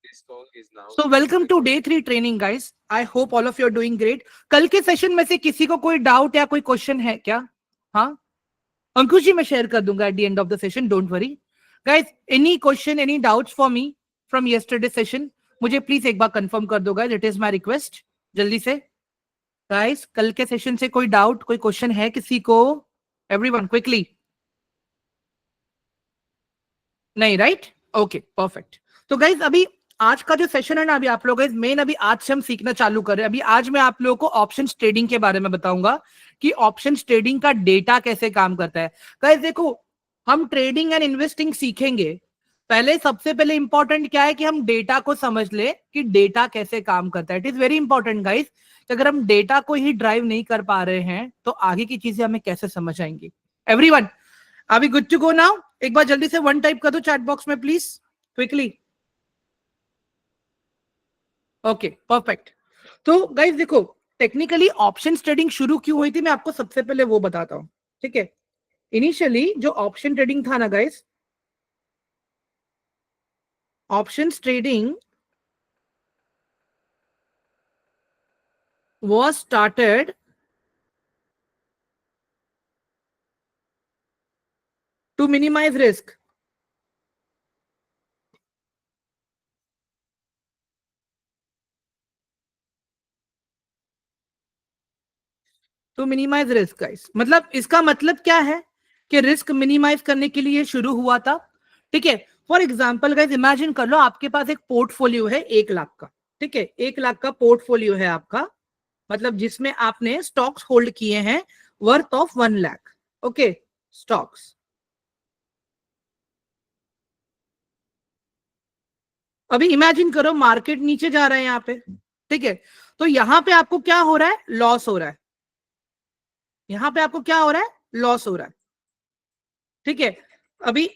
So welcome to day 3 training guys. I hope all of you are doing great. कल के session में से किसी को कोई डाउट या कोई क्वेश्चन है क्या? हाँ, अंकुश जी मैं शेयर कर दूंगा at the end of the session. Don't worry, guys. Any question, any doubts for me from yesterday session? मुझे प्लीज एक बार कंफर्म कर दो guys. It is my request. जल्दी से guys, कल के सेशन से कोई डाउट, कोई क्वेश्चन है किसी को? Everyone quickly. नहीं, राइट? Okay, perfect. तो गाइज अभी आज का जो सेशन है ना, अभी आप लोग मेन अभी आज से हम सीखना चालू कर रहे हैं. अभी आज मैं आप लोगों को ऑप्शन ट्रेडिंग के बारे में बताऊंगा कि ऑप्शन ट्रेडिंग का डेटा कैसे काम करता है. गाइज देखो, हम ट्रेडिंग एंड इन्वेस्टिंग सीखेंगे. पहले सबसे पहले इंपॉर्टेंट क्या है कि हम डेटा को समझ ले कि डेटा कैसे काम करता है. It is very important guys. अगर हम डेटा को ही ड्राइव नहीं कर पा रहे हैं तो आगे की चीजें हमें कैसे समझ आएंगी. एवरीवन अभी गुड टू गो नाउ? एक बार जल्दी से वन टाइप कर दो चैट बॉक्स में प्लीज, क्विकली. Okay, perfect. तो गाइस देखो, टेक्निकली ऑप्शन ट्रेडिंग शुरू क्यों हुई थी मैं आपको सबसे पहले वो बताता हूं. ठीक है, इनिशियली जो ऑप्शन ट्रेडिंग था ना guys, option trading was started to minimize risk. To minimize risk guys, मतलब इसका मतलब क्या है कि रिस्क मिनिमाइज करने के लिए शुरू हुआ था. ठीक है, फॉर एग्जांपल गाइस इमेजिन कर लो आपके पास एक पोर्टफोलियो है 1 लाख का. ठीक है, 1 लाख का पोर्टफोलियो है आपका, मतलब जिसमें आपने स्टॉक्स होल्ड किए हैं worth of 1 lakh. Okay, stocks. अभी इमेजिन करो मार्केट नीचे जा रहा है यहाँ पे. ठीक है, तो यहां पे आपको क्या हो रहा है? लॉस हो रहा है. यहां पे आपको क्या हो रहा है? लॉस हो रहा है. ठीक है, अभी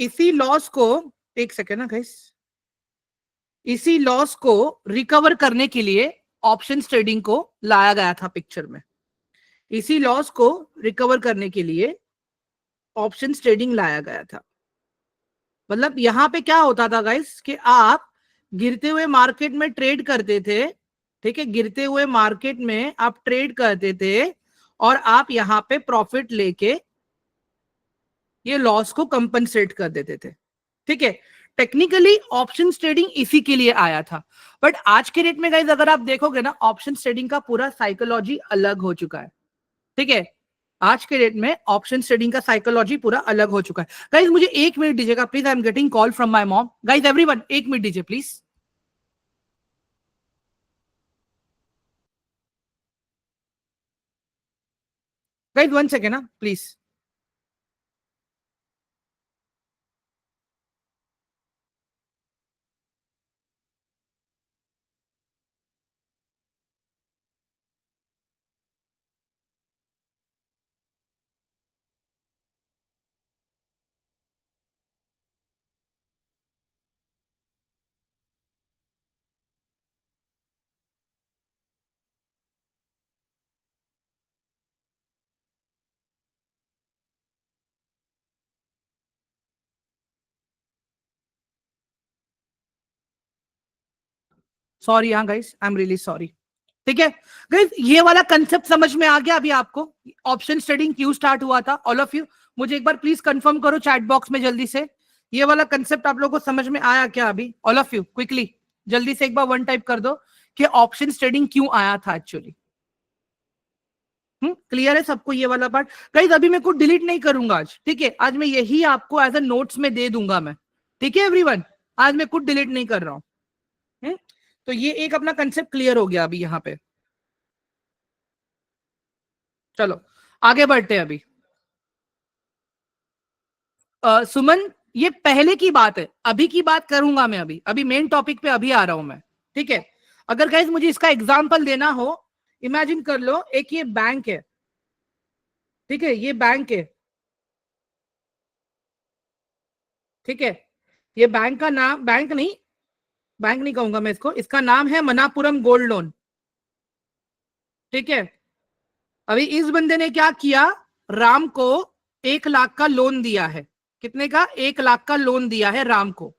इसी लॉस को, एक सेकेंड ना गाइस, इसी लॉस को रिकवर करने के लिए ऑप्शन ट्रेडिंग को लाया गया था पिक्चर में. इसी लॉस को रिकवर करने के लिए ऑप्शन ट्रेडिंग लाया गया था. मतलब यहां पे क्या होता था गाइस कि आप गिरते हुए मार्केट में ट्रेड करते थे. ठीक है, गिरते हुए मार्केट में आप ट्रेड करते थे और आप यहां पे प्रॉफिट लेके ये लॉस को कंपनसेट कर देते थे. ठीक है, टेक्निकली ऑप्शन ट्रेडिंग इसी के लिए आया था. बट आज के डेट में गाइस अगर आप देखोगे ना, ऑप्शन ट्रेडिंग का पूरा साइकोलॉजी अलग हो चुका है. ठीक है, आज के डेट में ऑप्शन ट्रेडिंग का साइकोलॉजी पूरा अलग हो चुका है. गाइस मुझे 1 मिनट दीजिएगा please, I am getting call from my mom. Guys everyone 1 minute दीजिए प्लीज. गाइस 1 सेकेंड ना प्लीज. सॉरी हाँ guys, I am really sorry. ठीक है गाइस, ये वाला कंसेप्ट समझ में आ गया अभी आपको? ऑप्शन ट्रेडिंग क्यों स्टार्ट हुआ था? ऑल ऑफ यू मुझे एक बार प्लीज कंफर्म करो चैट बॉक्स में जल्दी से. ये वाला कंसेप्ट आप लोगों को समझ में आया क्या अभी? ऑल ऑफ यू क्विकली जल्दी से एक बार वन टाइप कर दो कि ऑप्शन ट्रेडिंग क्यों आया था एक्चुअली. क्लियर है सबको ये वाला पार्ट? गाइस अभी मैं कुछ डिलीट नहीं करूंगा आज. ठीक है, आज मैं यही आपको एज अ नोट्स में दे दूंगा मैं. ठीक है एवरीवन, आज मैं कुछ डिलीट नहीं कर रहा हूं. तो ये एक अपना कंसेप्ट क्लियर हो गया अभी यहां पे. चलो आगे बढ़ते हैं. अभी सुमन, ये पहले की बात है, अभी की बात करूंगा मैं. अभी अभी मेन टॉपिक पे अभी आ रहा हूं मैं. ठीक है, अगर गाइस मुझे इसका एग्जांपल देना हो, इमेजिन कर लो एक ये बैंक है. ठीक है, ये बैंक है. ठीक है, ये बैंक का नाम, बैंक नहीं कहूंगा मैं इसको, इसका नाम है मनापुरम गोल्ड लोन. ठीक है, अभी इस बंदे ने क्या किया, राम को 1 लाख का लोन दिया है. कितने का? 1 लाख का लोन दिया है राम को.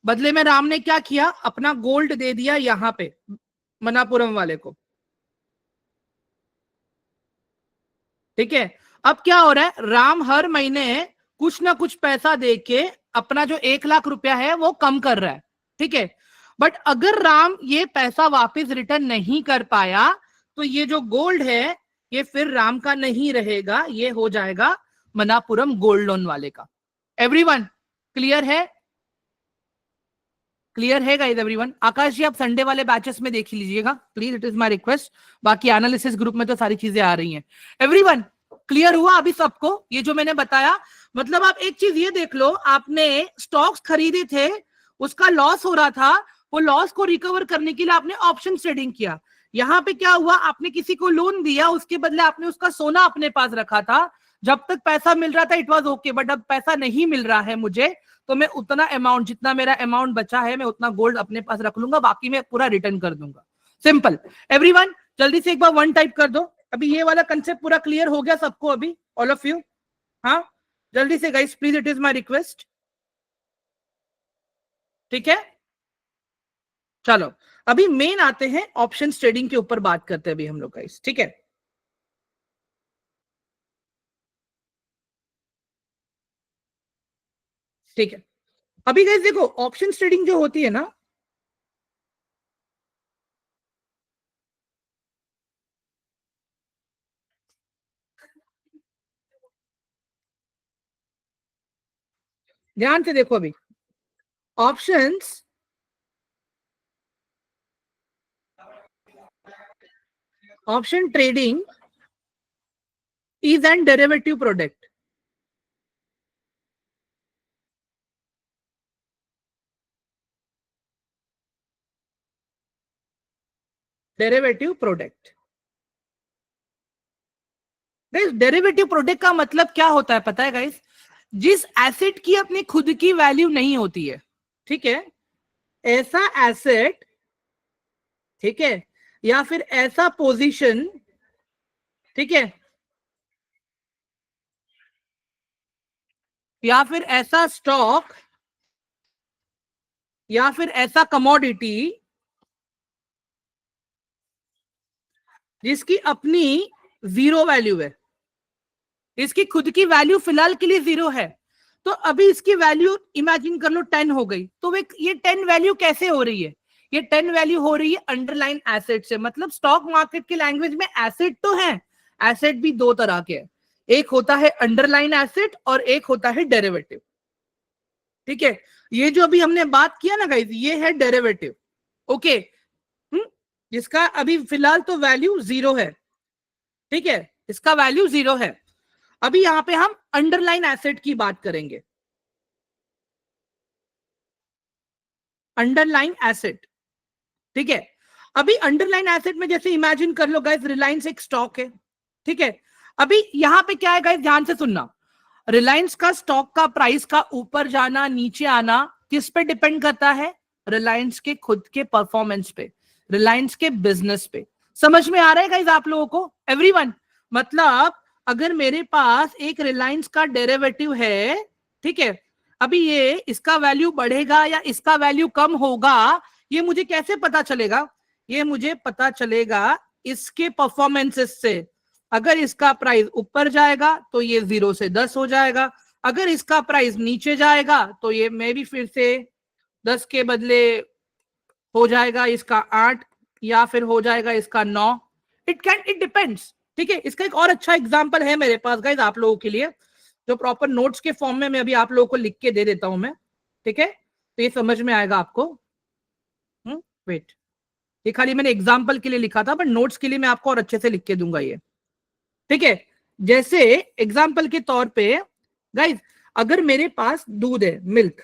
बदले में राम ने क्या किया, अपना गोल्ड दे दिया यहां पे मनापुरम वाले को। ठीक है, अब क्या हो रहा है, राम हर महीने कुछ ना कुछ पैसा दे के अपना जो 1 लाख रुपया है वो कम कर रहा है। ठीक है, बट अगर राम ये पैसा वापस रिटर्न नहीं कर पाया तो ये जो गोल्ड है ये फिर राम का नहीं रहेगा, ये हो जाएगा मनापुरम गोल्ड लोन वाले का। एवरीवन क्लियर है? क्लियर है गाइस एवरीवन? आकाश जी आप संडे वाले बैचेस में देख लीजिएगा please, it is my request. बाकी एनालिसिस ग्रुप में तो सारी चीजें आ रही हैं। एवरीवन क्लियर हुआ अभी सबको ये जो मैंने बताया? मतलब आप एक चीज ये देख लो, आपने स्टॉक्स खरीदे थे, उसका लॉस हो रहा था, वो लॉस को रिकवर करने के लिए आपने ऑप्शन ट्रेडिंग किया। यहाँ पे क्या हुआ, आपने किसी को लोन दिया, उसके बदले आपने उसका सोना अपने पास रखा था, जब तक पैसा मिल रहा था इट वाज ओके, बट अब पैसा नहीं मिल रहा है मुझे, तो मैं उतना अमाउंट, जितना मेरा अमाउंट बचा है मैं उतना गोल्ड अपने पास रख लूंगा, बाकी मैं पूरा रिटर्न कर दूंगा। सिंपल। एवरीवन जल्दी से एक बार 1 टाइप कर दो। अभी ये वाला कंसेप्ट पूरा क्लियर हो गया सबको अभी, ऑल ऑफ यू? हाँ जल्दी से guys please, it is my request. ठीक है, चलो अभी मेन आते हैं, ऑप्शन ट्रेडिंग के ऊपर बात करते हैं अभी हम लोग गाइस। ठीक है, ठीक है। अभी गाइस देखो, ऑप्शन ट्रेडिंग जो होती है ना, ध्यान से देखो अभी, options option trading is an derivative product. Derivative product. Guys derivative product का मतलब क्या होता है पता है गाइस? जिस एसेट की अपनी खुद की वैल्यू नहीं होती है, ठीक है, ऐसा एसेट, ठीक है, या फिर ऐसा पोजीशन, ठीक है, या फिर ऐसा स्टॉक, या फिर ऐसा कमोडिटी जिसकी अपनी जीरो वैल्यू है, इसकी खुद की वैल्यू फिलहाल के लिए 0 है, तो अभी इसकी वैल्यू इमेजिन कर लो 10 हो गई, तो ये 10 वैल्यू कैसे हो रही है? ये 10 वैल्यू हो रही है अंडरलाइन एसेट से। मतलब स्टॉक मार्केट की लैंग्वेज में एसेट तो है, एसेट भी दो तरह के हैं, एक होता है अंडरलाइन एसेट और एक होता है डेरिवेटिव। ठीक है, ये जो अभी हमने बात किया ना गाइस, ये है डेरिवेटिव। ओके, जिसका अभी फिलहाल तो वैल्यू 0 है, ठीक है, इसका वैल्यू 0 है। अभी यहां पे हम अंडरलाइन एसेट की बात करेंगे। अंडरलाइन एसेट, ठीक है, अभी अंडरलाइन एसेट में जैसे इमेजिन कर लो गाइस, रिलायंस एक स्टॉक है, ठीक है। अभी यहां पे क्या है गाइस, ध्यान से सुनना, रिलायंस का स्टॉक का प्राइस का ऊपर जाना नीचे आना किस पे डिपेंड करता है? रिलायंस के खुद के परफॉर्मेंस पे, रिलायंस के बिजनेस पे। समझ में आ रहा है गाइस आप लोगों को? एवरीवन मतलब अगर मेरे पास एक रिलायंस का डेरिवेटिव है, ठीक है, अभी ये इसका वैल्यू बढ़ेगा या इसका वैल्यू कम होगा, ये मुझे कैसे पता चलेगा? ये मुझे पता चलेगा इसके परफॉर्मेंसेस से। अगर इसका प्राइस ऊपर जाएगा तो ये 0 से 10 हो जाएगा, अगर इसका प्राइस नीचे जाएगा तो ये मे भी फिर से 10 के बदले हो जाएगा इसका 8, या फिर हो जाएगा इसका 9। It depends. ठीक है, इसका एक और अच्छा एग्जांपल है मेरे पास गाइस आप लोगों के लिए, जो प्रॉपर नोट्स के फॉर्म में मैं अभी आप लोगों को लिख के दे देता हूं मैं। ठीक है, तो ये समझ में आएगा आपको। वेट, ये खाली मैंने एग्जाम्पल के लिए लिखा था, बट नोट्स के लिए मैं आपको और अच्छे से लिख के दूंगा ये। ठीक है, जैसे एग्जाम्पल के तौर पे गाइस, अगर मेरे पास दूध है, मिल्क,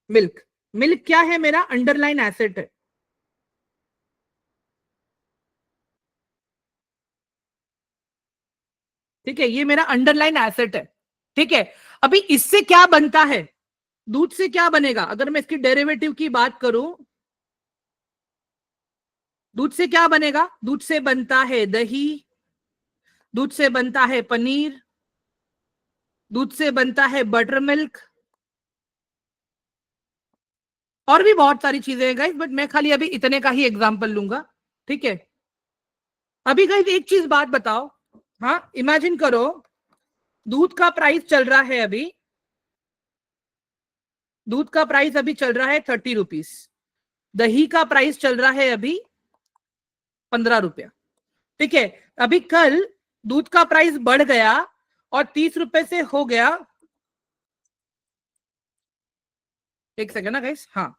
मिल्क मिल्क क्या है? मेरा अंडरलाइन एसेट है। ठीक है, ये मेरा अंडरलाइन एसेट है। ठीक है, अभी इससे क्या बनता है? दूध से क्या बनेगा? अगर मैं इसकी डेरिवेटिव की बात करूं, दूध से क्या बनेगा? दूध से बनता है दही, दूध से बनता है पनीर, दूध से बनता है बटर मिल्क, और भी बहुत सारी चीजें हैं गाइस, बट मैं खाली अभी इतने का ही एग्जांपल लूंगा, ठीक है। अभी गाइस एक चीज बात बताओ, हाँ इमेजिन करो दूध का प्राइस चल रहा है अभी, दूध का प्राइस अभी चल रहा है 30 रुपीज, दही का प्राइस चल रहा है अभी 15 रुपया, ठीक है। अभी कल दूध का प्राइस बढ़ गया और 30 रुपए से हो गया, एक सेकेंड ना गाइस, हाँ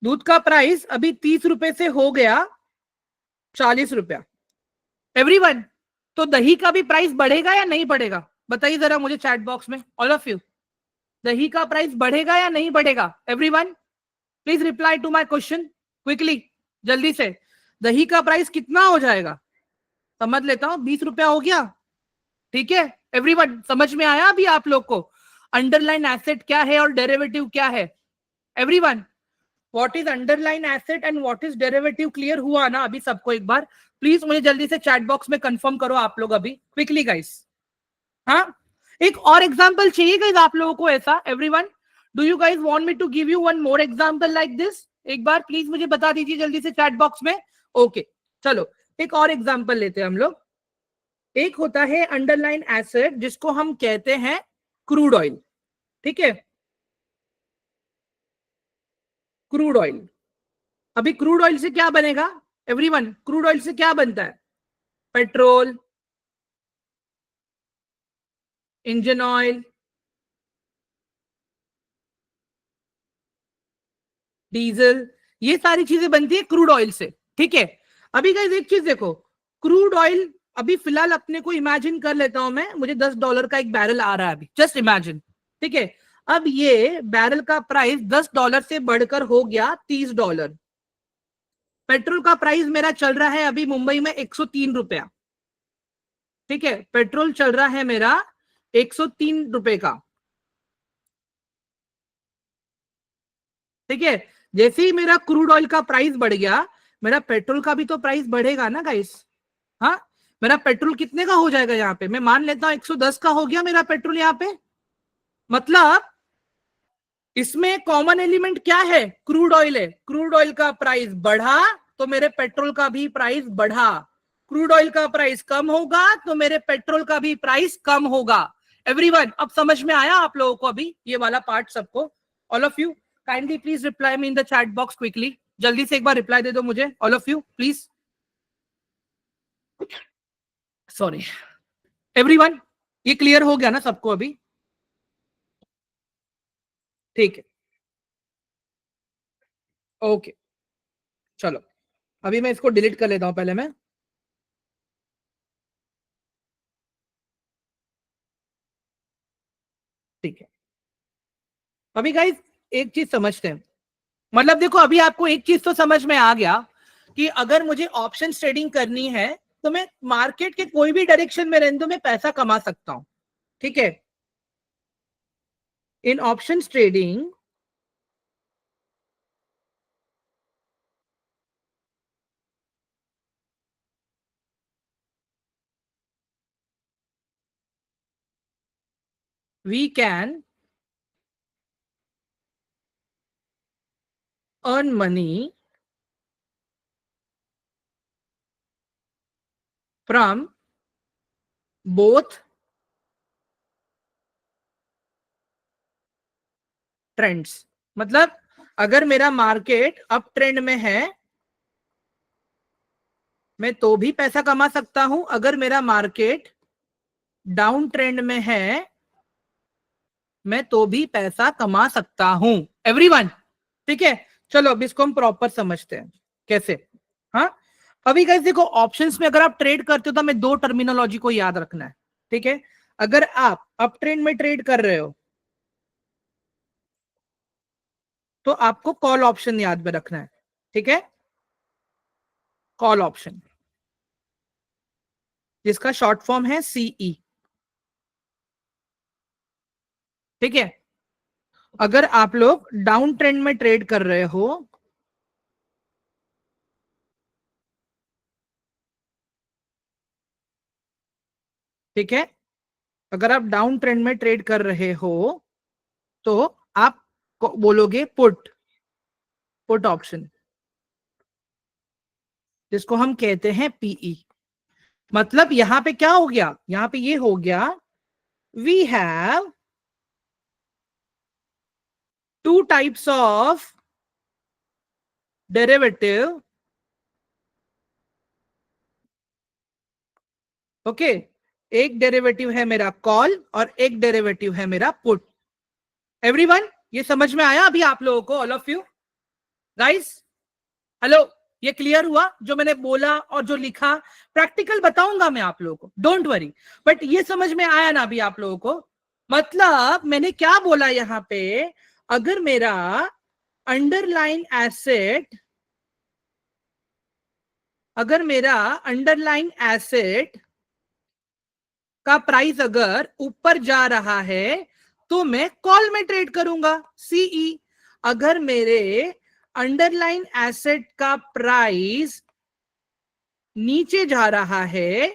दूध का प्राइस अभी 30 रुपए से हो गया 40 रुपया, एवरीवन। तो दही का भी प्राइस बढ़ेगा या नहीं बढ़ेगा, बताइए जरा मुझे चैट बॉक्स में, ऑल ऑफ यू। दही का प्राइस बढ़ेगा या नहीं बढ़ेगा, everyone please reply to my question quickly, जल्दी से। दही का प्राइस कितना हो जाएगा, समझ लेता हूं, 20 रुपया हो गया, ठीक है। एवरीवन समझ में आया अभी आप लोग को अंडरलाइन एसेट क्या है और डेरिवेटिव क्या है, everyone what is underline asset and what is derivative, clear हुआ ना अभी सबको, एक बार प्लीज मुझे जल्दी से चैट बॉक्स में कंफर्म करो आप लोग अभी क्विकली गाइस। हाँ एक और एग्जांपल चाहिए गाइस आप लोगों को ऐसा, everyone do you guys want me to give you one more example like this, एक बार प्लीज मुझे बता दीजिए जल्दी से चैट बॉक्स में। ओके चलो एक और एग्जांपल लेते हैं हम लोग। एक होता है अंडरलाइन एसेट जिसको हम कहते हैं क्रूड ऑयल, ठीक है, क्रूड ऑयल। अभी क्रूड ऑयल से क्या बनेगा, एवरीवन क्रूड ऑयल से क्या बनता है, पेट्रोल, इंजन ऑयल, डीजल, ये सारी चीजें बनती है क्रूड ऑयल से, ठीक है। अभी गाइस एक चीज देखो, क्रूड ऑयल अभी फिलहाल अपने को इमेजिन कर लेता हूं मैं, मुझे $10 का एक बैरल आ रहा है अभी, जस्ट इमेजिन, ठीक है। अब ये बैरल का प्राइस $10 से बढ़कर हो गया $30। पेट्रोल का प्राइस मेरा चल रहा है अभी मुंबई में 103 रुपया, ठीक है, पेट्रोल चल रहा है मेरा 103 रुपए का, ठीक है। जैसे ही मेरा क्रूड ऑयल का प्राइस बढ़ गया, मेरा पेट्रोल का भी तो प्राइस बढ़ेगा ना गाइस, हाँ। मेरा पेट्रोल कितने का हो जाएगा यहाँ पे, मैं मान लेता हूं 110 का हो गया मेरा पेट्रोल यहाँ पे, मतलब इसमें कॉमन एलिमेंट क्या है, क्रूड ऑयल है। क्रूड ऑयल का प्राइस बढ़ा तो मेरे पेट्रोल का भी प्राइस बढ़ा, क्रूड ऑयल का प्राइस कम होगा तो मेरे पेट्रोल का भी प्राइस कम होगा। एवरीवन अब समझ में आया आप लोगों को अभी ये वाला पार्ट सबको, all of you kindly please reply me in the chat box quickly, जल्दी से एक बार रिप्लाई दे दो मुझे all of you please, sorry everyone, ये क्लियर हो गया ना सबको अभी, ठीक है ओके। चलो अभी मैं इसको डिलीट कर लेता हूं पहले मैं, ठीक है। अभी गाइस एक चीज समझते हैं, मतलब देखो अभी आपको एक चीज तो समझ में आ गया कि अगर मुझे ऑप्शन ट्रेडिंग करनी है तो मैं मार्केट के कोई भी डायरेक्शन में रहने दो मैं पैसा कमा सकता हूं, ठीक है। In option trading we can earn money from both trends, मतलब अगर मेरा मार्केट अप ट्रेंड में है मैं तो भी पैसा कमा सकता हूं, अगर मेरा मार्केट डाउन ट्रेंड में है मैं तो भी पैसा कमा सकता हूं, एवरीवन, ठीक है। चलो अब इसको हम प्रॉपर समझते हैं कैसे, हाँ। अभी गाइस देखो ऑप्शंस में अगर आप ट्रेड करते हो तो हमें दो टर्मिनोलॉजी को याद रखना है, ठीक है। अगर आप अप ट्रेंड में ट्रेड कर रहे हो तो आपको कॉल ऑप्शन याद में रखना है, ठीक है, कॉल ऑप्शन जिसका शॉर्ट फॉर्म है सीई, ठीक है। अगर आप लोग डाउन ट्रेंड में ट्रेड कर रहे हो ठीक है, अगर आप डाउन ट्रेंड में ट्रेड कर रहे हो तो आप बोलोगे पुट, पुट ऑप्शन, जिसको हम कहते हैं पीई। मतलब यहां पे क्या हो गया, यहां पे ये हो गया, we have two types of derivative, okay, एक डेरिवेटिव है मेरा कॉल और एक डेरिवेटिव है मेरा पुट। एवरीवन, ये समझ में आया अभी आप लोगों को, all of you guys? Hello, ये क्लियर हुआ जो मैंने बोला और जो लिखा? प्रैक्टिकल बताऊंगा मैं आप लोगों को, डोंट वरी, बट ये समझ में आया ना अभी आप लोगों को? मतलब मैंने क्या बोला यहां पे, अगर मेरा अंडरलाइन एसेट, अगर मेरा अंडरलाइन एसेट का प्राइस अगर ऊपर जा रहा है तो मैं कॉल में ट्रेड करूंगा, सीई। अगर मेरे अंडरलाइन एसेट का प्राइस नीचे जा रहा है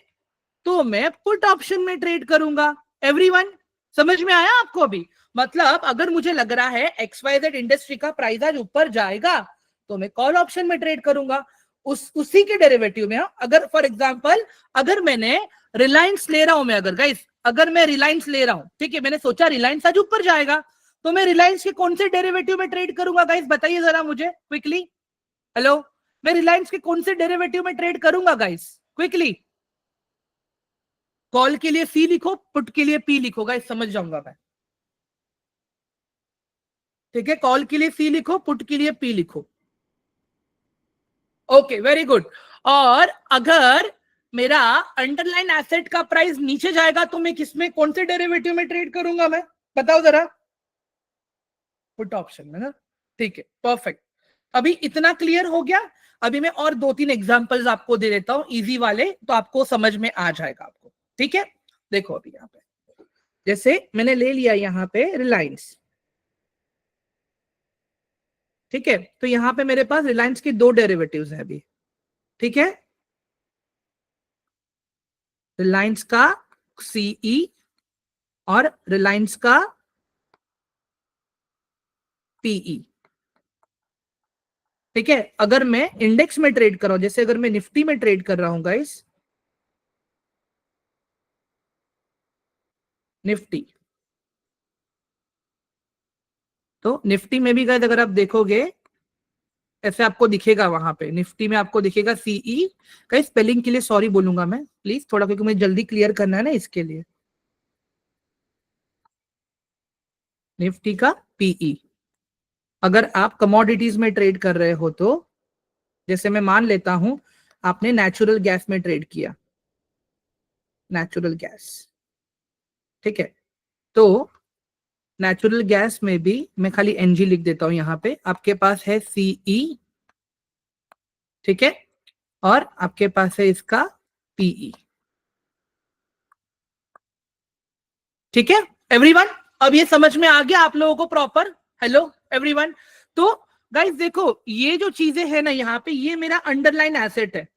तो मैं पुट ऑप्शन में ट्रेड करूंगा। एवरीवन, समझ में आया आपको अभी? मतलब अगर मुझे लग रहा है XYZ इंडस्ट्री का प्राइस आज ऊपर जाएगा तो मैं कॉल ऑप्शन में ट्रेड करूंगा, उसी के डेरिवेटिव में। अगर फॉर एग्जांपल अगर मैंने रिलायंस ले रहा हूं, मैं अगर गाइस, अगर मैं रिलायंस ले रहा हूं, ठीक है, मैंने सोचा रिलायंस आज ऊपर जाएगा, तो मैं रिलायंस के कौन से डेरिवेटिव में ट्रेड करूंगा गाइस? बताइए जरा मुझे क्विकली। हेलो, मैं रिलायंस के कौन से डेरिवेटिव में ट्रेड करूंगा गाइस? क्विकली। कॉल के लिए सी लिखो, पुट के लिए पी लिखो गाइस, समझ जाऊंगा मैं। ठीक है, कॉल के लिए सी लिखो, पुट के लिए पी लिखो। Okay, very good. और अगर मेरा अंडरलाइन एसेट का प्राइस नीचे जाएगा तो मैं किसमें, कौन से डेरिवेटिव में ट्रेड करूंगा मैं? बताओ जरा। पुट ऑप्शन में ना, ठीक है, परफेक्ट। अभी इतना क्लियर हो गया? अभी मैं और 2-3 एग्जांपल्स आपको दे देता हूं, इजी वाले, तो आपको समझ में आ जाएगा आपको। ठीक है, देखो अभी यहाँ पे, जैसे मैंने ले लिया यहाँ पे रिलायंस, ठीक है, तो यहाँ पे मेरे पास रिलायंस की 2 डेरिवेटिव्स हैं अभी, ठीक है, रिलायंस का सीई और रिलायंस का पीई। ठीक है, अगर मैं इंडेक्स में ट्रेड कर रहा हूं, जैसे अगर मैं निफ्टी में ट्रेड कर रहा हूं गाइस, निफ्टी, तो निफ्टी में भी गाइस अगर आप देखोगे ऐसे आपको दिखेगा, वहां पे निफ्टी में आपको दिखेगा सीई। गाइस स्पेलिंग के लिए सॉरी बोलूंगा मैं प्लीज थोड़ा, क्योंकि मुझे जल्दी क्लियर करना है ना, इसके लिए। निफ्टी का पीई। अगर आप कमोडिटीज में ट्रेड कर रहे हो तो, जैसे मैं मान लेता हूं आपने नेचुरल गैस में ट्रेड किया, नेचुरल गैस, ठीक है, तो नेचुरल गैस में भी मैं खाली एनजी लिख देता हूं, यहां पे आपके पास है सीई, ठीक है, और आपके पास है इसका पीई। ठीक है एवरीवन, अब ये समझ में आ गया आप लोगों को प्रॉपर? हेलो एवरीवन, तो गाइस देखो ये जो चीजें है ना यहाँ पे, ये मेरा अंडरलाइन एसेट है,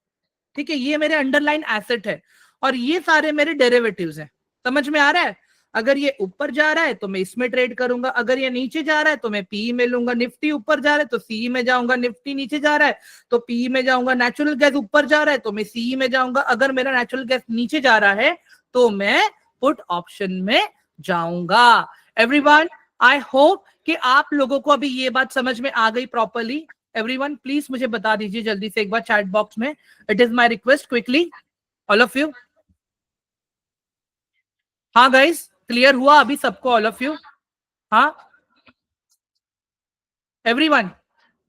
ठीक है, ये मेरे अंडरलाइन एसेट है, और ये सारे मेरे डेरिवेटिव्स हैं। समझ में आ रहा है? अगर ये ऊपर जा रहा है तो मैं इसमें ट्रेड करूंगा, अगर ये नीचे जा रहा है तो मैं पीई में लूंगा, निफ्टी ऊपर जा रहा है तो सीई में जाऊंगा, निफ्टी नीचे जा रहा है तो पीई में जाऊंगा, नेचुरल गैस ऊपर जा रहा है तो मैं सीई में जाऊंगा, अगर मेरा नेचुरल गैस नीचे जा रहा है तो मैं पुट ऑप्शन में जाऊंगा। एवरीवन, आई होप कि आप लोगों को अभी ये बात समझ में आ गई प्रॉपरली। एवरीवन प्लीज मुझे बता दीजिए जल्दी से एक बार चैट बॉक्स में, it is my request, quickly all of you. हाँ गाइस, क्लियर हुआ अभी सबको, ऑल ऑफ यू? हाँ एवरीवन,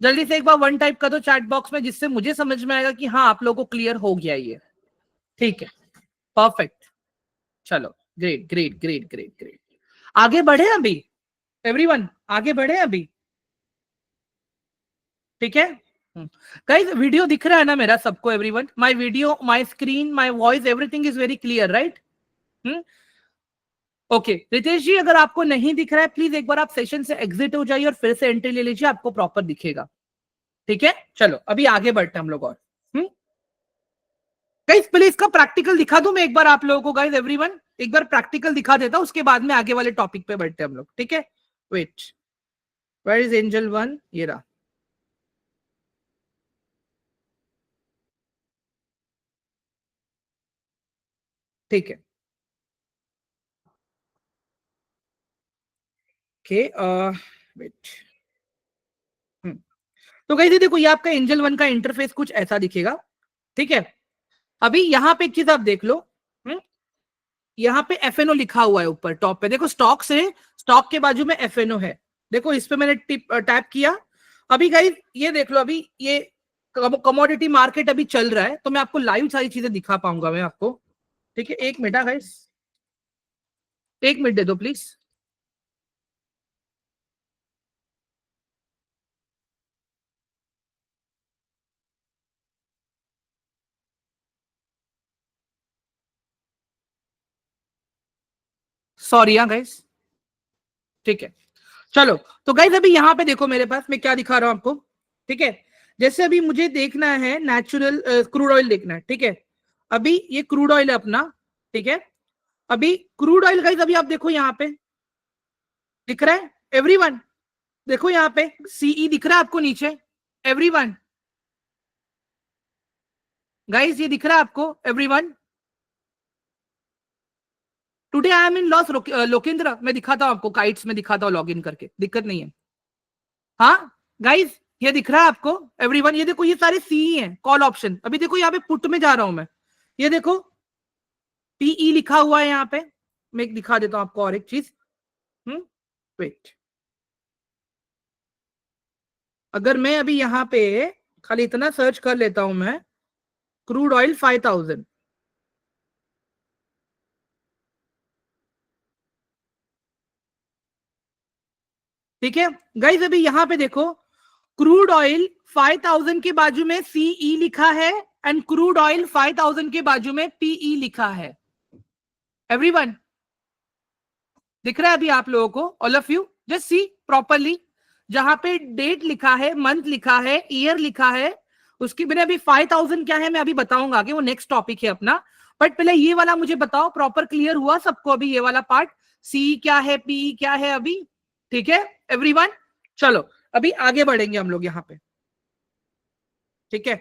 जल्दी से एक बार 1 टाइप कर दो चैट बॉक्स में, जिससे मुझे समझ में आएगा कि हाँ आप लोगों को क्लियर हो गया ये। ठीक है, परफेक्ट, चलो, great great great great great. आगे बढ़े अभी एवरीवन, आगे बढ़े अभी, ठीक है गाइस? वीडियो दिख रहा है ना मेरा सबको? Everyone, my video, my screen, my voice, everything is very clear, right? Okay Ritesh ji, अगर आपको नहीं दिख रहा है प्लीज एक बार आप सेशन से एग्जिट हो जाइए और फिर से एंट्री ले लीजिए, आपको प्रॉपर दिखेगा। ठीक है, चलो अभी आगे बढ़ते हैं हम लोग और। गाइस प्लीज इसका प्रैक्टिकल दिखा दूं मैं एक बार आप लोगों को? गाइस एवरीवन, एक बार प्रैक्टिकल दिखा देता हूं, उसके बाद में आगे वाले टॉपिक पे बढ़ते हैं हम लोग, ठीक है? Wait, where is Angel One, ये रहा। ठीक है, ओके, वेट। तो गाइस देखो, ये आपका एंजल वन का इंटरफेस कुछ ऐसा दिखेगा। ठीक है, अभी यहाँ पे एक चीज आप देख लो। यहाँ पे एफएनओ लिखा हुआ है ऊपर टॉप पे, देखो स्टॉक से, स्टॉक के बाजू में एफएनओ है। देखो इस पे मैंने टैप किया। अभी गाइस ये देख लो, अभी ये कमोडिटी मार्केट अभी चल रहा है, तो मैं आपको लाइव सारी चीजें दिखा पाऊंगा मैं आपको। ठीक है, एक मिनट गाइस, एक मिनट दे दो प्लीज। सॉरी हाँ गाइस। ठीक है, चलो। तो गाइस अभी यहाँ पे देखो मेरे पास मैं क्या दिखा रहा हूँ आपको। ठीक है, जैसे अभी मुझे देखना है नेचुरल क्रूड ऑयल देखना है। ठीक है, अभी ये क्रूड ऑयल है अपना। ठीक है, अभी क्रूड ऑयल गाइस, अभी आप देखो यहाँ पे दिख रहा है एवरीवन। देखो यहाँ पे सीई दिख रहा है आपको नीचे, एवरीवन। गाइस ये दिख रहा है आपको everyone. Today I am in loss, Lokendra मैं दिखाता हूँ आपको, काइट्स में दिखाता हूँ लॉग इन करके, दिक्कत नहीं है। हाँ गाइस, ये दिख रहा है आपको एवरीवन, ये देखो ये सारे सीई हैं, कॉल ऑप्शन। अभी देखो यहाँ पे पुट में जा रहा हूं मैं, ये देखो पीई लिखा हुआ है यहाँ पे। मैं एक दिखा देता हूँ आपको और एक चीज। वेट, अगर मैं अभी यहाँ पे खाली इतना सर्च कर लेता हूं मैं, क्रूड ऑयल 5000। ठीक है गाइस, अभी यहाँ पे देखो क्रूड ऑयल 5000 के बाजू में सीई लिखा है, एंड क्रूड ऑयल 5000 के बाजू में पीई लिखा है। एवरीवन दिख रहा है अभी आप लोगों को, all of you just see properly. जहां पे डेट लिखा है, मंथ लिखा है, ईयर लिखा है, उसकी मैंने अभी 5000 क्या है मैं अभी बताऊंगा कि वो नेक्स्ट टॉपिक है अपना। बट पहले ये वाला मुझे बताओ, प्रॉपर क्लियर हुआ सबको अभी ये वाला पार्ट? सी क्या है, पी क्या है अभी? ठीक है एवरीवन, चलो अभी आगे बढ़ेंगे हम लोग यहाँ पे। ठीक है,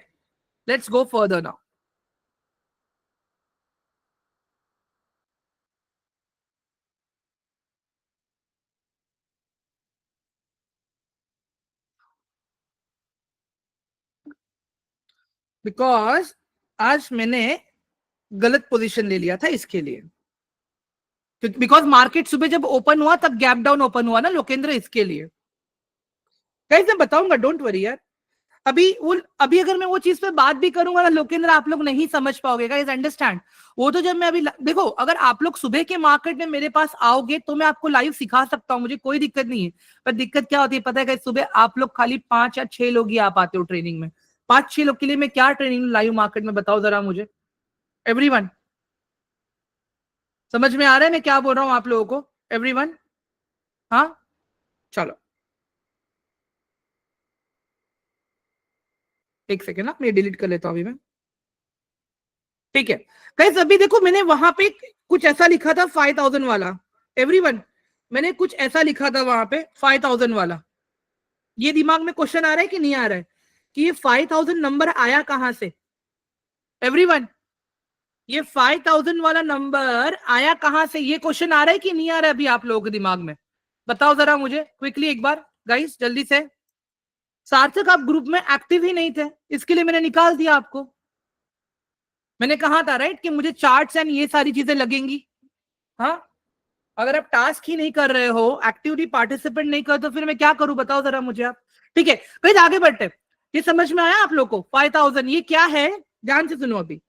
let's go further now. Because आज मैंने गलत पोजीशन ले लिया था इसके लिए, बिकॉज मार्केट सुबह जब ओपन हुआ तब गैप डाउन ओपन हुआ ना लोकेंद्र, इसके लिए। गाइस मैं बताऊंगा, डोंट वरी यार। अभी अगर मैं वो चीज पे बात भी करूंगा ना लोकेंद्र, आप लोग नहीं समझ पाओगे गाइस, अंडरस्टैंड। वो तो जब मैं अभी देखो, अगर आप लोग सुबह के मार्केट में मेरे पास आओगे तो मैं आपको लाइव सिखा सकता हूँ, मुझे कोई दिक्कत नहीं है। पर दिक्कत क्या होती है पता है गाइस, सुबह आप लोग खाली 5 या 6 लोग ही आ पाते हो ट्रेनिंग में। 5-6 लोग के लिए मैं क्या ट्रेनिंग लाइव मार्केट में, बताओ जरा मुझे एवरीवन। समझ में आ रहा है मैं क्या बोल रहा हूँ आप लोगों को एवरीवन? हाँ, चलो एक सेकेंड ना, मैं डिलीट कर लेता हूँ अभी मैं। ठीक है गाइस, अभी देखो मैंने वहां पे कुछ ऐसा लिखा था 5000 वाला। एवरीवन, मैंने कुछ ऐसा लिखा था वहां पे 5000 वाला। ये दिमाग में क्वेश्चन आ रहा है कि नहीं आ रहा है कि ये 5000 नंबर आया कहां से? एवरीवन, ये 5000 वाला नंबर आया कहां से, ये क्वेश्चन आ रहा है कि नहीं आ रहा है अभी आप लोगों के दिमाग में? बताओ जरा मुझे क्विकली एक बार गाइस, जल्दी से। सार्थक आप ग्रुप में एक्टिव ही नहीं थे, इसके लिए मैंने निकाल दिया आपको। मैंने कहा था राइट कि मुझे चार्ट्स एंड ये सारी चीजें लगेंगी। हाँ, अगर आप टास्क ही नहीं कर रहे हो, एक्टिवली पार्टिसिपेट नहीं कर, तो फिर मैं क्या करूं बताओ जरा मुझे आप। ठीक है, फिर आगे बढ़ते। ये समझ में आया आप लोग को 5000 ये क्या है? ध्यान से सुनो अभी।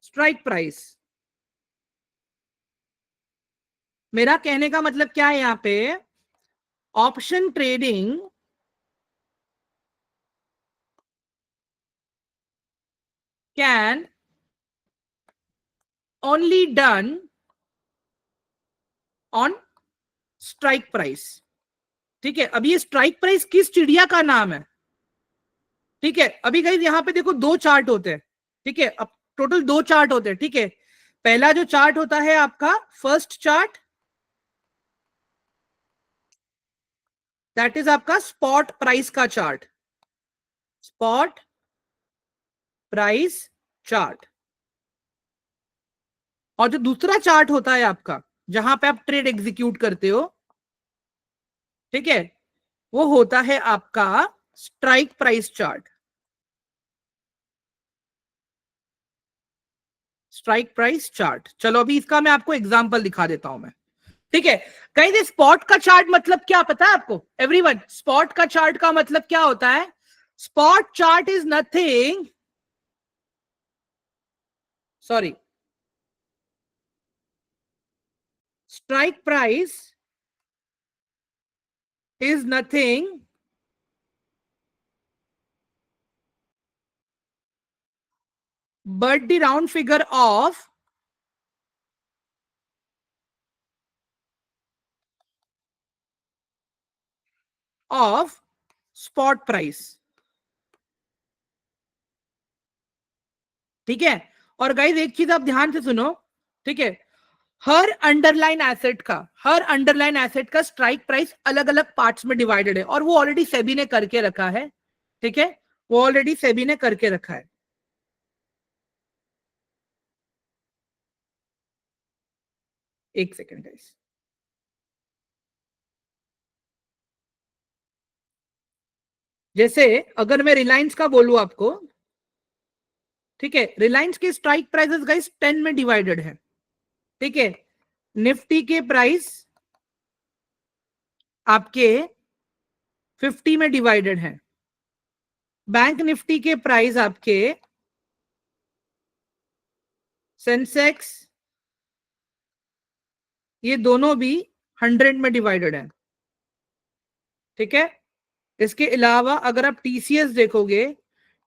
स्ट्राइक प्राइस, मेरा कहने का मतलब क्या है यहाँ पे, option trading can only done on strike price. ठीक है, अभी ये स्ट्राइक प्राइस किस चिड़िया का नाम है? ठीक है, अभी गाइस यहाँ पे देखो दो चार्ट होते हैं। ठीक है, अब टोटल दो चार्ट होते हैं। ठीक है, पहला जो चार्ट होता है आपका फर्स्ट चार्ट, दैट इज आपका स्पॉट प्राइस का चार्ट, स्पॉट प्राइस चार्ट। और जो दूसरा चार्ट होता है आपका, जहां पे आप ट्रेड एग्जीक्यूट करते हो, ठीक है, वो होता है आपका strike price chart, strike price chart. चलो अभी इसका मैं आपको एग्जांपल दिखा देता हूं मैं, ठीक है। कहीं स्पॉट का चार्ट मतलब क्या पता है आपको एवरीवन? स्पॉट का चार्ट का मतलब क्या होता है? Spot chart is nothing, sorry, strike price is nothing but the round figure of spot price, ठीक है। और गाइस एक चीज आप ध्यान से सुनो, ठीक है, हर अंडरलाइन एसेट का स्ट्राइक प्राइस अलग अलग पार्ट्स में डिवाइडेड है, और वो ऑलरेडी सेबी ने करके रखा है, ठीक है, वो ऑलरेडी सेबी ने करके रखा है। एक सेकेंड गाइस, जैसे अगर मैं रिलायंस का बोलूं आपको, ठीक है, रिलायंस के स्ट्राइक प्राइसेस गाइस 10 में डिवाइडेड है, ठीक है। निफ्टी के प्राइस आपके 50 में डिवाइडेड है, बैंक निफ्टी के प्राइस आपके, सेंसेक्स, ये दोनों भी 100 में डिवाइडेड है, ठीक है। इसके अलावा अगर आप टीसीएस देखोगे,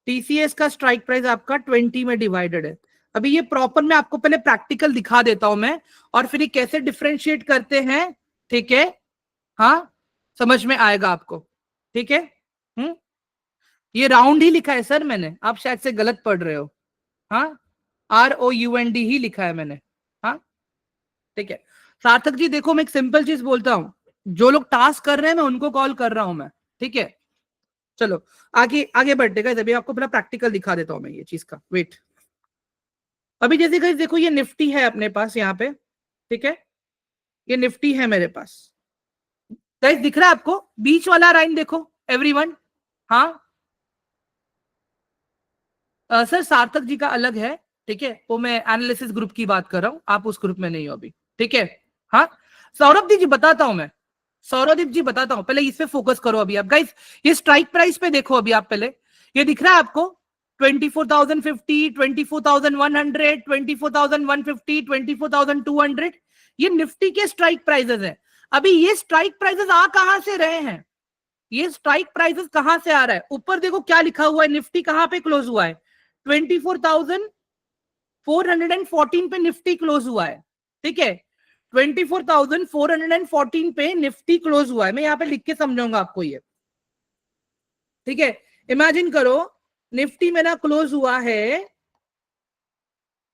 टीसीएस का स्ट्राइक प्राइस आपका 20 में डिवाइडेड है। अभी ये प्रॉपर मैं आपको पहले प्रैक्टिकल दिखा देता हूं मैं, और फिर ये कैसे डिफरेंशिएट करते हैं, ठीक है, हाँ, समझ में आएगा आपको, ठीक है। ये राउंड ही लिखा है सर मैंने, आप शायद से गलत पढ़ रहे हो, हाँ, ROUND ही लिखा है मैंने, हाँ, ठीक है। सार्थक जी देखो, मैं एक सिंपल चीज बोलता हूं, जो लोग टास्क कर रहे हैं मैं उनको कॉल कर रहा हूं मैं, ठीक है। चलो आगे आगे बढ़ते गए, अभी आपको पहला प्रैक्टिकल दिखा देता हूं मैं ये चीज का, वेट। अभी जैसे गाइस देखो, ये निफ्टी है अपने पास यहाँ पे, ठीक है, ये निफ्टी है मेरे पास। गाइस दिख रहा है आपको बीच वाला लाइन? देखो एवरीवन, हाँ, सर सार्थक जी का अलग है, ठीक है, वो मैं एनालिसिस ग्रुप की बात कर रहा हूं, आप उस ग्रुप में नहीं हो अभी, ठीक है। हाँ, सौरभ जी बताता हूं मैं, सौरदीप जी बताता हूं, पहले इस पे फोकस करो अभी आप गाइस। ये स्ट्राइक प्राइस पे देखो अभी आप पहले, ये दिख रहा है आपको 24,050, 24,100, 24,150, 24,200, ये निफ्टी के स्ट्राइक प्राइसेस है। अभी ये स्ट्राइक प्राइसेस आ कहां से रहे हैं? ये स्ट्राइक प्राइसेस कहां से आ रहा है? ऊपर देखो क्या लिखा हुआ है, निफ्टी कहां पे क्लोज हुआ है? 24,414 पे निफ्टी क्लोज हुआ है, ठीक है, 24,414 पे निफ्टी क्लोज हुआ है। मैं यहां पे लिख के समझाऊंगा आपको ये, ठीक है। इमेजिन करो निफ्टी मेरा क्लोज हुआ है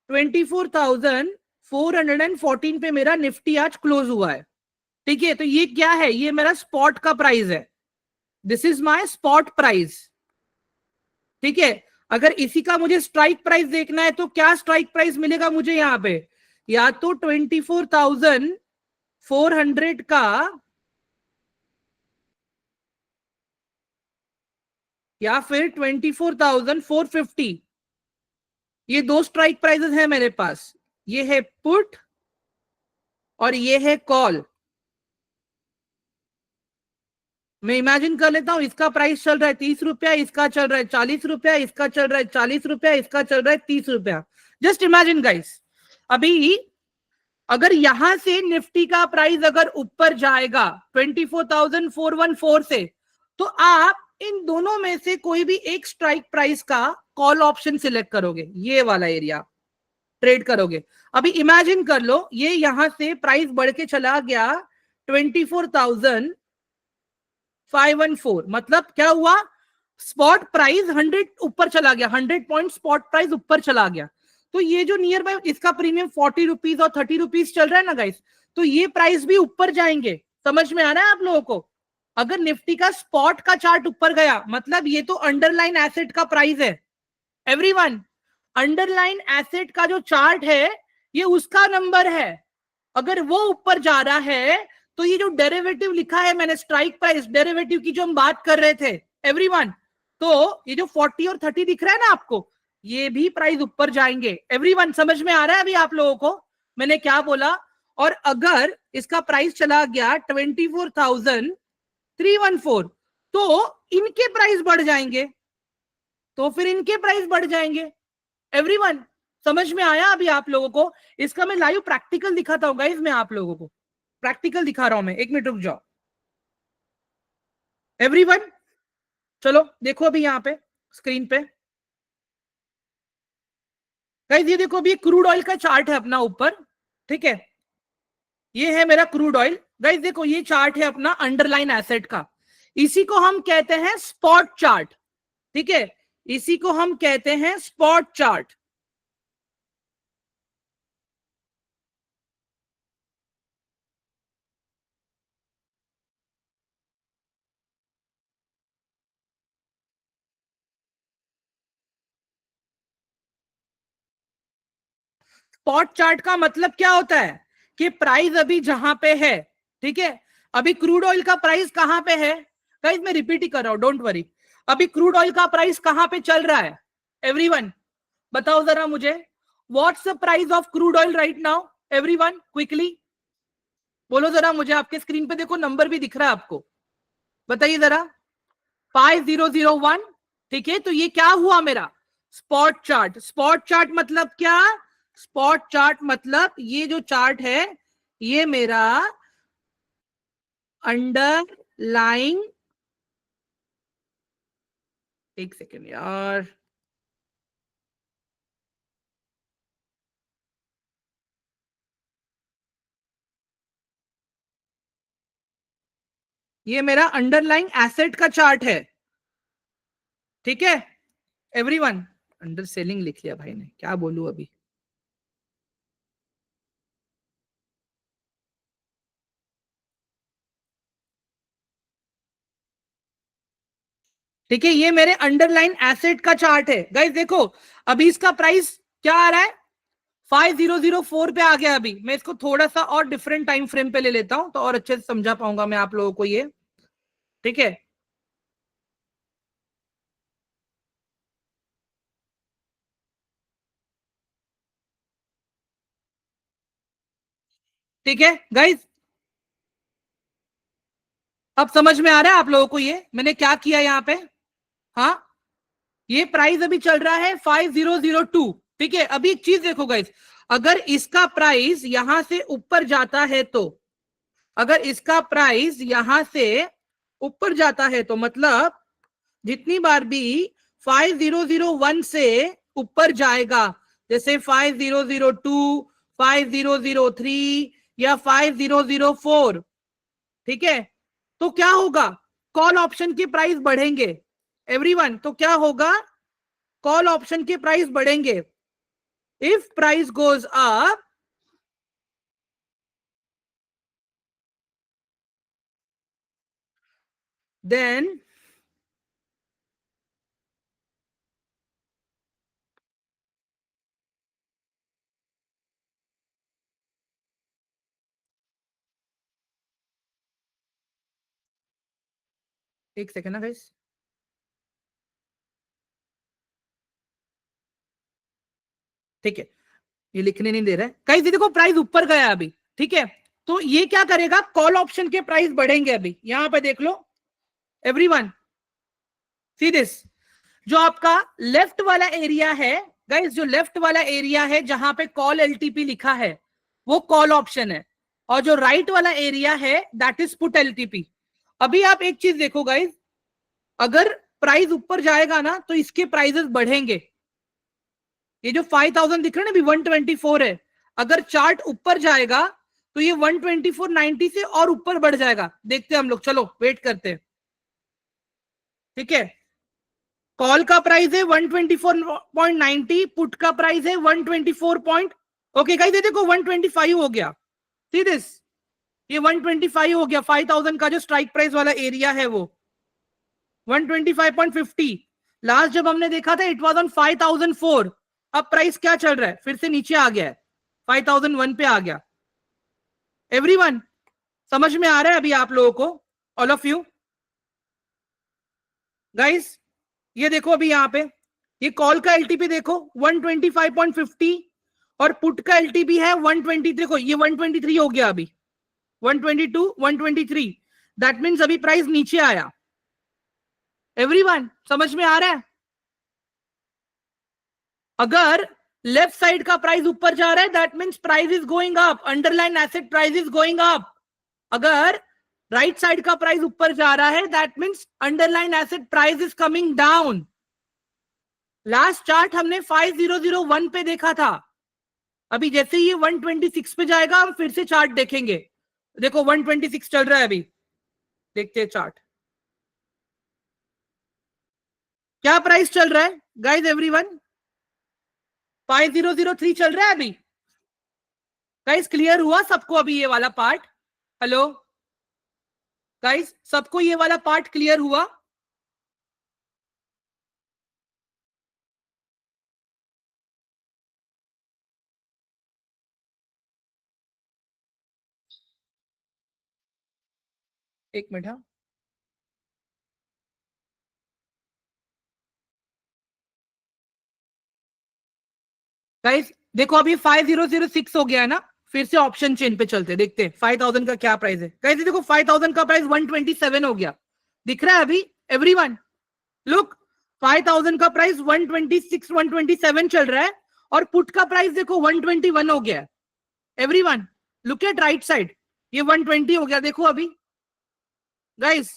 24,414 पे, मेरा निफ्टी आज क्लोज हुआ है, ठीक है। तो ये क्या है? ये मेरा स्पॉट का प्राइस है, this is my spot price, ठीक है। अगर इसी का मुझे स्ट्राइक प्राइस देखना है तो क्या स्ट्राइक प्राइस मिलेगा मुझे यहाँ पे? या तो 24,400 का, या फिर 24,450। ये दो स्ट्राइक प्राइसेस है मेरे पास, ये है पुट और ये है कॉल। मैं इमेजिन कर लेता हूं, इसका प्राइस चल रहा है 30 रुपया, इसका चल रहा है 40 रुपया, इसका चल रहा है 40 रुपया, इसका चल रहा है 30 रुपया। जस्ट इमेजिन गाइस, अभी अगर यहां से निफ्टी का प्राइस अगर ऊपर जाएगा 24,414 से, तो आप इन दोनों में से कोई भी एक स्ट्राइक प्राइस का कॉल ऑप्शन सिलेक्ट करोगे, ये वाला एरिया ट्रेड करोगे। अभी इमेजिन कर लो, ये यहां से प्राइस बढ़ के चला गया 24,514, मतलब क्या हुआ? स्पॉट प्राइस 100 ऊपर चला गया, 100 पॉइंट स्पॉट प्राइस ऊपर चला गया। तो ये जो नियर बाय इसका प्रीमियम 40 रुपीज और 30 रुपीज चल रहा है ना गाइस, तो ये प्राइस भी ऊपर जाएंगे। समझ में आ रहा है आप लोगों को? अगर निफ्टी का स्पॉट का चार्ट ऊपर गया, मतलब ये तो अंडरलाइन एसेट का प्राइस है एवरीवन। अंडरलाइन एसेट का जो चार्ट है ये उसका नंबर है। अगर वो ऊपर जा रहा है तो ये जो डेरिवेटिव लिखा है मैंने, स्ट्राइक प्राइस डेरिवेटिव की जो हम बात कर रहे थे एवरीवन, तो ये जो 40 और 30 दिख रहा है ना आपको, ये भी प्राइस ऊपर जाएंगे। एवरीवन समझ में आ रहा है अभी आप लोगों को मैंने क्या बोला? और अगर इसका प्राइस चला गया 24,314 तो इनके प्राइस बढ़ जाएंगे, तो फिर इनके प्राइस बढ़ जाएंगे। एवरीवन समझ में आया अभी आप लोगों को? इसका मैं लाइव प्रैक्टिकल दिखाता हूँ गाइस, मैं आप लोगों को प्रैक्टिकल दिखा रहा हूं मैं। 1 मिनट रुक जाओ एवरीवन, चलो देखो अभी यहां पे स्क्रीन पे गाइस, ये देखो अभी क्रूड ऑयल का चार्ट है अपना ऊपर, ठीक है? ये है मेरा क्रूड ऑयल गाइस, देखो ये चार्ट है अपना अंडरलाइन एसेट का, इसी को हम कहते हैं स्पॉट चार्ट, ठीक है? इसी को हम कहते हैं स्पॉट चार्ट। स्पॉट चार्ट का मतलब क्या होता है कि प्राइस अभी जहां पे है, ठीक है? अभी क्रूड ऑयल का प्राइस कहां पे है गाइस, मैं रिपीट ही कर रहा हूं, डोंट वरी। अभी क्रूड ऑयल का प्राइस कहां पे चल रहा है एवरीवन? बताओ जरा मुझे, what's the price of crude oil right now everyone, quickly बोलो जरा मुझे। आपके स्क्रीन पे देखो नंबर भी दिख रहा है आपको, बताइए जरा। 5001, ठीक है? तो ये क्या हुआ मेरा स्पॉट चार्ट। स्पॉट चार्ट मतलब क्या? स्पॉट चार्ट मतलब ये जो चार्ट है ये मेरा अंडरलाइन, एक सेकेंड यार, ये मेरा अंडरलाइन एसेट का चार्ट है, ठीक है एवरीवन? अंडर सेलिंग लिख लिया भाई ने, क्या बोलूं अभी। ठीक है, ये मेरे अंडरलाइन एसेट का चार्ट है गाइस। देखो अभी इसका प्राइस क्या आ रहा है, 5004 पे आ गया। अभी मैं इसको थोड़ा सा और डिफरेंट टाइम फ्रेम पे ले लेता हूं तो और अच्छे से समझा पाऊंगा मैं आप लोगों को ये, ठीक है? ठीक है गाइस, अब समझ में आ रहा है आप लोगों को ये मैंने क्या किया यहाँ पे? हाँ, ये प्राइस अभी चल रहा है 5002, ठीक है? अभी एक चीज देखो गाइस, अगर इसका प्राइस यहां से ऊपर जाता है तो, अगर इसका प्राइस यहां से ऊपर जाता है तो मतलब जितनी बार भी 5001 से ऊपर जाएगा, जैसे 5002, 5003 या 5004, ठीक है? तो क्या होगा, कॉल ऑप्शन के प्राइस बढ़ेंगे एवरीवन। तो क्या होगा, कॉल ऑप्शन के प्राइस बढ़ेंगे। If price goes up, then एक सेकेंड ना गाइस, ठीक है? ये लिखने नहीं दे रहा है गाइस, देखो प्राइस ऊपर गया अभी, ठीक है? तो ये क्या करेगा, कॉल ऑप्शन के प्राइस बढ़ेंगे। अभी यहां पे देख लो एवरीवन, सी दिस, जो आपका लेफ्ट वाला एरिया है गाइस, जो लेफ्ट वाला एरिया है जहां पे कॉल एलटीपी लिखा है वो कॉल ऑप्शन है, और जो राइट वाला एरिया है दैट इज पुट एलटीपी। अभी आप एक चीज देखो गाइस, अगर प्राइस ऊपर जाएगा ना तो इसके प्राइसेस बढ़ेंगे। ये जो 5000 दिख रहा है ना, अभी 124 है, अगर चार्ट ऊपर जाएगा तो ये 124.90 से और ऊपर बढ़ जाएगा। देखते हैं हम लोग, चलो वेट करते हैं, ठीक है? कॉल का प्राइस है 124.90, पुट का प्राइस है 124 पॉइंट, ओके गाइस, ये देखो 125 हो गया। सी दिस, ये 125 हो गया, 5000 का जो स्ट्राइक प्राइस वाला एरिया है वो 125.50। लास्ट जब हमने देखा था इट वाज ऑन 5004। अब प्राइस क्या चल रहा है, फिर से नीचे आ गया है, 5001 पे आ गया। एवरीवन समझ में आ रहा है अभी आप लोगों को, ऑल ऑफ यू गाइस? ये देखो अभी यहाँ पे ये कॉल का एलटीपी देखो 125.50 और पुट का एलटीपी है 120। देखो ये 123 हो गया अभी, 122 123। दैट मीन्स अभी प्राइस नीचे आया। एवरीवन समझ में आ रहा है? अगर लेफ्ट साइड का प्राइस ऊपर जा रहा है that means price is going up, underline asset price is going up. अगर राइट साइड का प्राइस ऊपर जा रहा है that means underline asset price is coming down. Last chart हमने 5001 पे देखा था। अभी जैसे ये 126 पे जाएगा हम फिर से चार्ट देखेंगे। देखो 126 चल रहा है अभी, देखते हैं चार्ट क्या प्राइस चल रहा है गाइस। एवरीवन 5003 चल रहा है अभी। गाइस क्लियर हुआ सबको अभी ये वाला पार्ट? हेलो गाइस, सबको ये वाला पार्ट क्लियर हुआ? एक मिनट। हाँ गाइस देखो अभी 5006 हो गया है ना, फिर से ऑप्शन चेन पे चलते देखते हैं 5000 का क्या प्राइस है। गाइस देखो 5000 का प्राइस 127 हो गया, दिख रहा है अभी? एवरीवन लुक, 5000 का प्राइस 126 127 चल रहा है और पुट का प्राइस देखो 121 हो गया है। Everyone look at right side, ये 120 हो गया देखो अभी। गाइस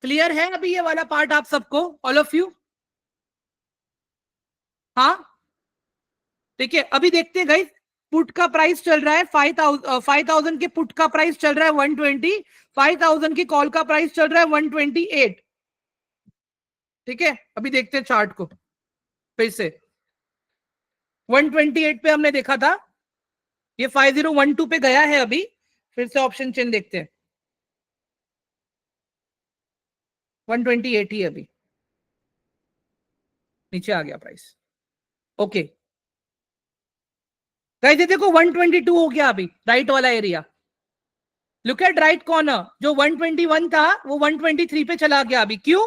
क्लियर है अभी ये वाला पार्ट आप सबको, ऑल ऑफ यू? हाँ ठीक है, अभी देखते हैं गाइस। पुट का प्राइस चल रहा है 5000 के पुट का प्राइस चल रहा है 120, 5000 की कॉल का प्राइस चल रहा है 128। ठीक है, अभी देखते हैं चार्ट को फिर से। 128 पे हमने देखा था, ये 5012 पे गया है अभी, फिर से ऑप्शन चेन देखते हैं। 128 ही अभी नीचे आ गया प्राइस। ओके गाइस, ये देखो 122 हो गया अभी राइट वाला area. Look at right corner, जो 121 था वो 123 पे चला गया अभी। क्यों?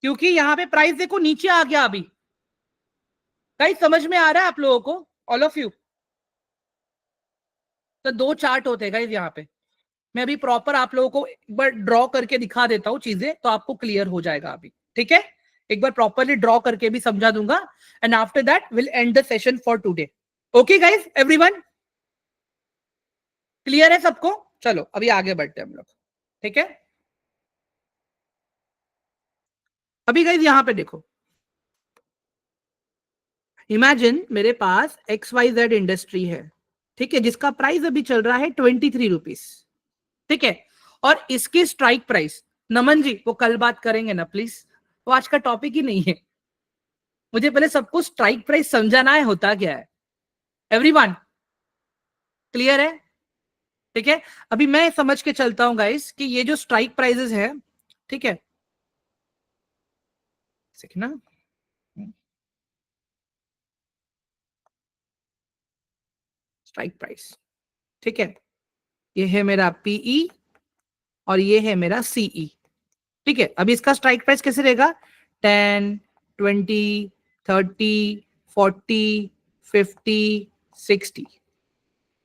क्योंकि यहाँ पे प्राइस देखो नीचे आ गया अभी। गाइस समझ में आ रहा है आप लोगों को, ऑल ऑफ यू? तो दो चार्ट होते हैं गाइस यहाँ पे। मैं अभी प्रॉपर आप लोगों को एक बार ड्रॉ करके दिखा देता हूँ चीजें, तो आपको क्लियर हो जाएगा अभी। ठीक है, एक बार प्रॉपरली ड्रॉ करके भी समझा दूंगा and after that will and the session for today. Okay guys, everyone clear है सबको? चलो अभी आगे बढ़ते हैं हम लोग। ठीक है, अभी गाइस यहाँ पे देखो, इमेजिन मेरे पास XYZ इंडस्ट्री है, ठीक है, जिसका प्राइस अभी चल रहा है 23 रुपीज। ठीक है, और इसके स्ट्राइक प्राइस, नमन जी वो कल बात करेंगे ना प्लीज, वो आज का टॉपिक ही नहीं है। मुझे पहले सबको स्ट्राइक प्राइस समझाना है होता क्या है। एवरीवन क्लियर है? ठीक है, अभी मैं समझ के चलता हूं गाइस कि ये जो स्ट्राइक प्राइजेस है, ठीक है, ना स्ट्राइक प्राइस, ठीक है, ये है मेरा पीई और ये है मेरा सीई। ठीक है, अभी इसका स्ट्राइक प्राइस कैसे रहेगा? 10 20 30 40 50 60।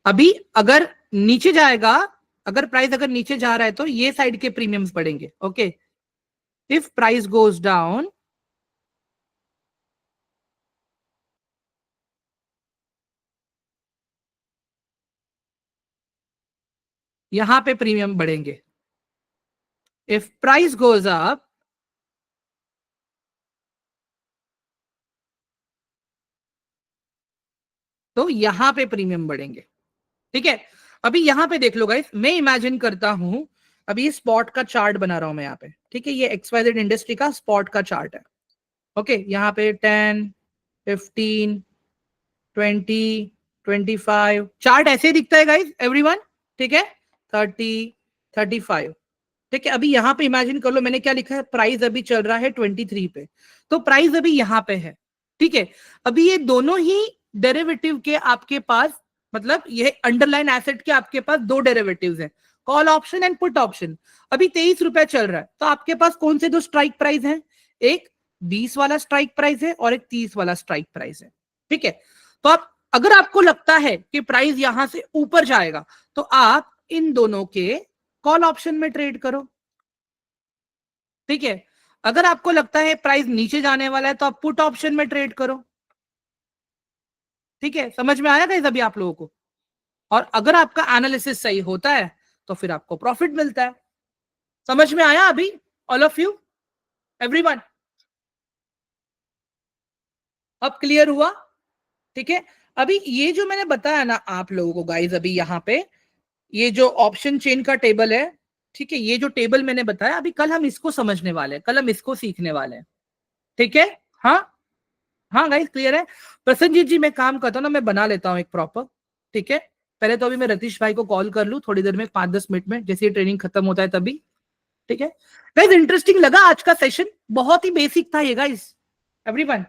अभी अगर नीचे जाएगा, अगर प्राइस अगर नीचे जा रहा है तो ये साइड के प्रीमियम्स बढ़ेंगे। Okay, if price goes down, यहां पे प्रीमियम बढ़ेंगे। इफ प्राइस गोज अप, तो यहां पे प्रीमियम बढ़ेंगे। ठीक है, अभी यहां पे देख लो गाइस, मैं इमेजिन करता हूं, अभी स्पॉट का चार्ट बना रहा हूं मैं यहाँ पे। ठीक है, ये XYZ इंडस्ट्री का स्पॉट का चार्ट है। ओके, यहाँ पे 10 15 20 25, चार्ट ऐसे ही दिखता है गाइस एवरीवन, ठीक है, 30, 35, ठीक है। अभी यहाँ पे इमेजिन कर लो, मैंने क्या लिखा है, प्राइस अभी चल रहा है 23 पे, तो प्राइस अभी यहाँ पे है, ठीक है। अभी ये दोनों ही डेरिवेटिव के आपके पास, मतलब ये अंडरलाइन एसेट के आपके पास दो डेरिवेटिव्स हैं, call option and put option. अभी 23 रुपए चल रहा है, तो आपके पास कौन से दो स्ट्राइक प्राइस हैं, एक 20 वाला स्ट्राइक प्राइस है और एक 30 वाला स्ट्राइक प्राइस है, ठीक है। तो आप, अगर आपको लगता है कि प्राइस यहां से ऊपर जाएगा, तो आप इन दोनों के कॉल ऑप्शन में ट्रेड करो, ठीक है। अगर आपको लगता है प्राइस नीचे जाने वाला है, तो आप पुट ऑप्शन में ट्रेड करो, ठीक है। समझ में आया गाइस अभी आप लोगों को? और अगर आपका एनालिसिस सही होता है, तो फिर आपको प्रॉफिट मिलता है। समझ में आया अभी ऑल ऑफ यू, एवरीवन? अब क्लियर हुआ, ठीक है। अभी ये जो मैंने बताया ना आप लोगों को गाइस, अभी यहाँ पे ये जो ऑप्शन चेन का टेबल है, ठीक है, ये जो टेबल मैंने बताया, अभी कल हम इसको समझने वाले हैं, कल हम इसको सीखने वाले हैं, ठीक है। हाँ हाँ गाइस, क्लियर है। प्रसन्नजीत जी, मैं काम करता हूँ ना, मैं बना लेता हूँ एक प्रॉपर, ठीक है। पहले तो अभी मैं रतीश भाई को कॉल कर लूँ थोड़ी देर में, 5-10 मिनट में, जैसे ये ट्रेनिंग खत्म होता है तभी, ठीक है। गाइस इंटरेस्टिंग लगा आज का सेशन, बहुत ही बेसिक था ये गाइस, एवरीवन,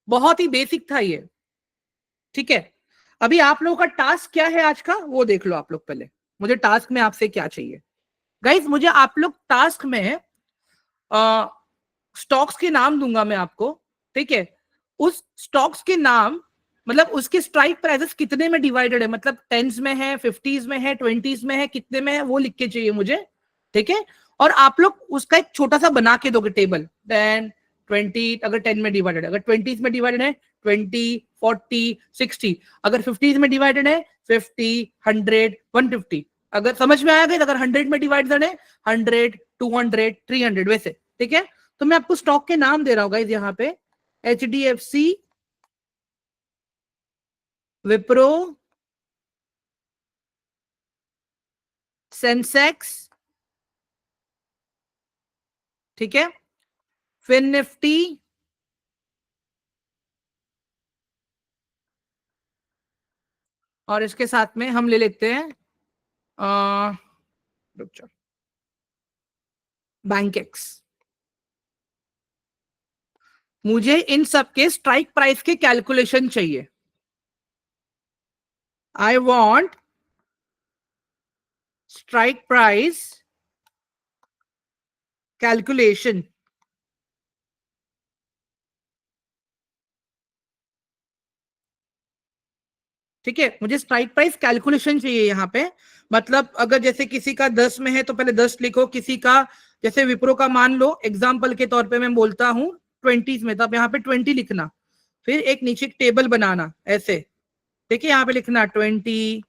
बहुत ही बेसिक था ये, ठीक है। अभी आप लोगों का टास्क क्या है आज का, वो देख लो आप लोग पहले। मुझे टास्क में आपसे क्या चाहिए गाइस, मुझे आप लोग टास्क में स्टॉक्स के नाम दूंगा मैं आपको, ठीक है। उस स्टॉक्स के नाम, मतलब उसके स्ट्राइक प्राइसेस कितने में डिवाइडेड है, मतलब टेंस में है, 50s में है, 20s में है, कितने में है, वो लिख के चाहिए मुझे, ठीक है। और आप लोग उसका एक छोटा सा बना के दोगे टेबल, 10, 20, अगर 10 में डिवाइडेड है, अगर 20s में डिवाइडेड है 20, 40, 60, अगर 50s में डिवाइडेड है 50, 100, 150, अगर समझ में आया गया, अगर 100 में डिवाइडेड है 100, 200, 300, वैसे, ठीक है। तो मैं आपको स्टॉक के नाम दे रहा हूं गाइस यहाँ पे, HDFC, विप्रो, सेंसेक्स, ठीक है, फिन निफ्टी, और इसके साथ में हम ले लेते हैं रुक जाओ, बैंकेक्स। मुझे इन सब के स्ट्राइक प्राइस के कैलकुलेशन चाहिए, I want strike price calculation, ठीक है। मुझे स्ट्राइक प्राइस कैलकुलेशन चाहिए यहाँ पे, मतलब अगर जैसे किसी का 10 में है तो पहले 10 लिखो, किसी का जैसे विप्रो का मान लो एग्जाम्पल के तौर पे मैं बोलता हूँ 20s में, तब यहाँ पे 20 लिखना, फिर एक नीचे टेबल बनाना ऐसे, ठीक है। यहाँ पे लिखना 20,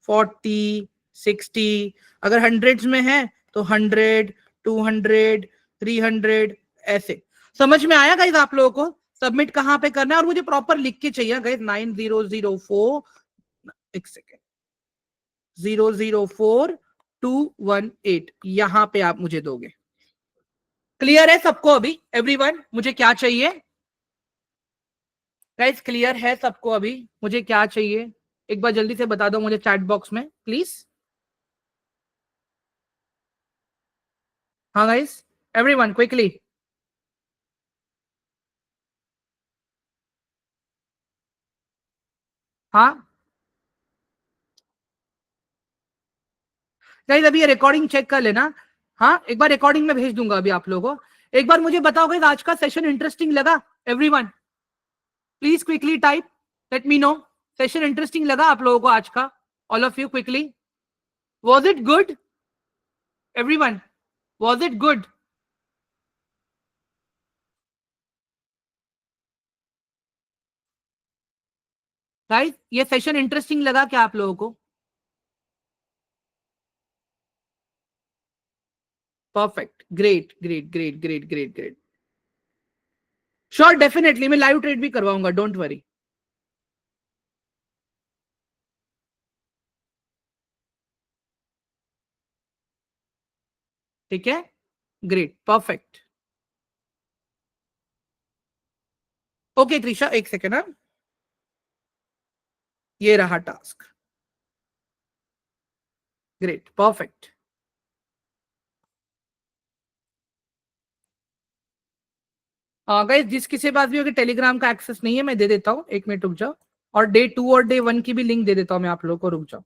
40, 60, अगर हंड्रेड्स में है तो 100, 200, 300, ऐसे। समझ में आया गाइस आप लोगों को? सबमिट कहाँ पे करना है, और मुझे प्रॉपर लिख के चाहिए गाइस, 9004, एक सेकेंड, 004218, यहां पे आप मुझे दोगे। क्लियर है सबको अभी एवरीवन, मुझे क्या चाहिए गाइस? क्लियर है सबको अभी मुझे क्या चाहिए? एक बार जल्दी से बता दो मुझे चैट बॉक्स में प्लीज। हाँ गाइस, एवरीवन क्विकली। हाँ गाइस, अभी ये रिकॉर्डिंग चेक कर लेना। हाँ, एक बार रिकॉर्डिंग में भेज दूंगा अभी आप लोगों को। एक बार मुझे बताओ गाइस, आज का सेशन इंटरेस्टिंग लगा everyone? Please quickly type, let me know. Session interesting लगा आप लोगों को आज का? All of you quickly, was it good everyone? Was it good? Guys ये सेशन इंटरेस्टिंग लगा क्या आप लोगों को? Perfect, great great great great great great. Sure, definitely मैं लाइव ट्रेड भी करवाऊंगा, डोंट वरी। ठीक है, ग्रेट, परफेक्ट। ओके त्रिशा, एक सेकेंड। ये रहा टास्क। Great, perfect. गाइस जिस किसी पास भी अगर टेलीग्राम का एक्सेस नहीं है मैं दे देता हूँ, 1 मिनट रुक जाओ। और डे 2 और डे 1 की भी लिंक दे देता हूँ मैं आप लोगों को, रुक जाओ।